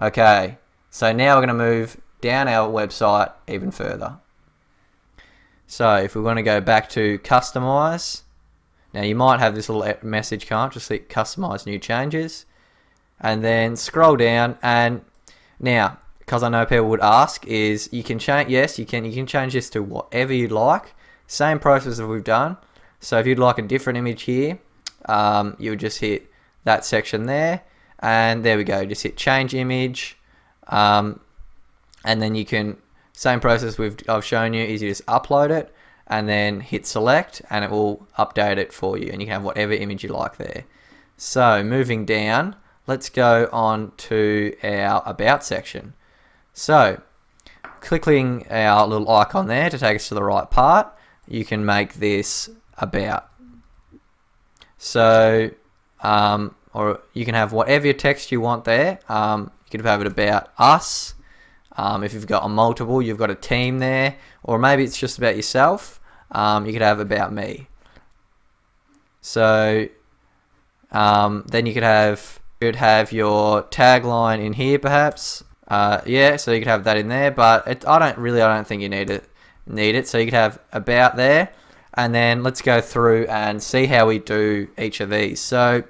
Okay, so now we're going to move down our website even further. So if we want to go back to customize, now you might have this little message come up, just click customize new changes, and then scroll down. And now, because I know people would ask, is you can change, yes, you can change this to whatever you'd like. Same process that we've done. So if you'd like a different image here, you would just hit that section there, and there we go, just hit change image, and then you can, same process I've shown you, is you just upload it and then hit select, and it will update it for you, and you can have whatever image you like there. So moving down, let's go on to our about section. So clicking our little icon there to take us to the right part, you can make this about. So or you can have whatever your text you want there. You could have it about us. If you've got a multiple, you've got a team there, or maybe it's just about yourself. You could have about me. So then you could have your tagline in here, perhaps. Yeah, so you could have that in there, but I don't think you need it. So you could have about there, and then let's go through and see how we do each of these. So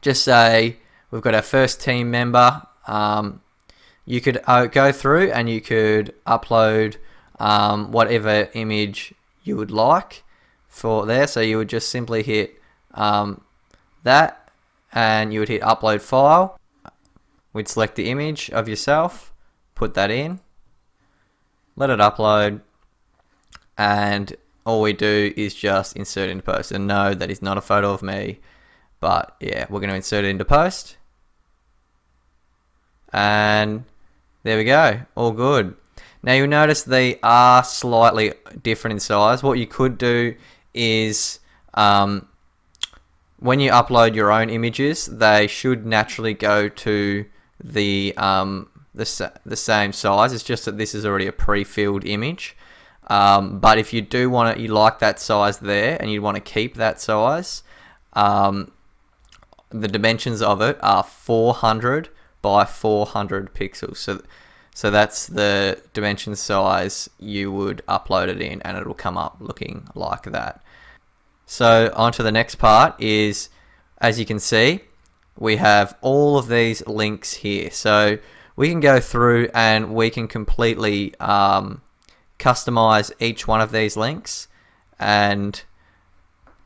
just say we've got our first team member. You could go through and you could upload whatever image you would like for there. So you would just simply hit that, and you would hit upload file. We'd select the image of yourself, put that in, let it upload, and all we do is just insert into post. And no, that is not a photo of me, but yeah, we're going to insert it into post. And there we go, all good. Now you'll notice they are slightly different in size. What you could do is when you upload your own images, they should naturally go to the same size. It's just that this is already a pre-filled image. But if you do want it, you like that size there, and you want to keep that size, the dimensions of it are 400 by 400 pixels. So that's the dimension size you would upload it in, and it'll come up looking like that. So on to the next part is, as you can see, we have all of these links here. So we can go through and we can completely customize each one of these links, and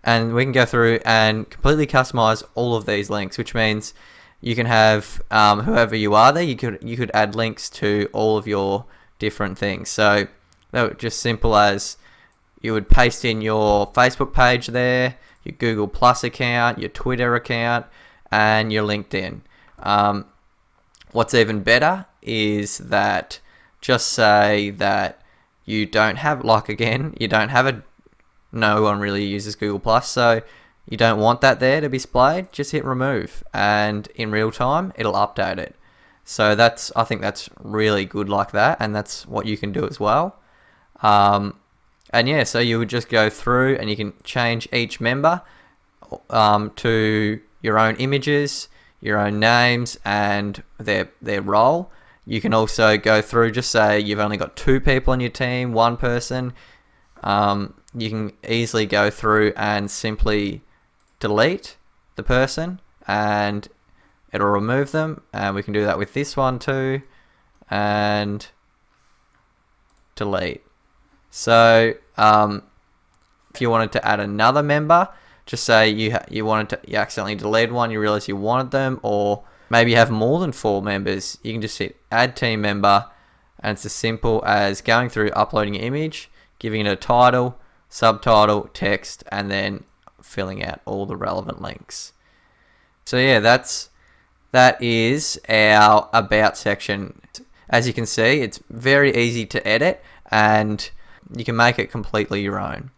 we can go through and completely customize all of these links, which means you can have whoever you are there, you could add links to all of your different things. So just simple as you would paste in your Facebook page there, your Google Plus account, your Twitter account, and your LinkedIn. What's even better is that, just say that you don't have, no one really uses Google Plus, so you don't want that there to be displayed, just hit remove, and in real time it'll update it. So I think that's really good like that, and that's what you can do as well. And yeah, so you would just go through and you can change each member to your own images, your own names, and their role. You can also go through, just say you've only got 2 people on your team, 1 person. You can easily go through and simply delete the person, and it'll remove them. And we can do that with this one too, and delete. So if you wanted to add another member, just say you accidentally deleted one, you realize you wanted them, or maybe you have more than 4 members, you can just hit add team member, and it's as simple as going through, uploading your image, giving it a title, subtitle, text, and then filling out all the relevant links. So yeah, that is our about section. As you can see, it's very easy to edit, and you can make it completely your own.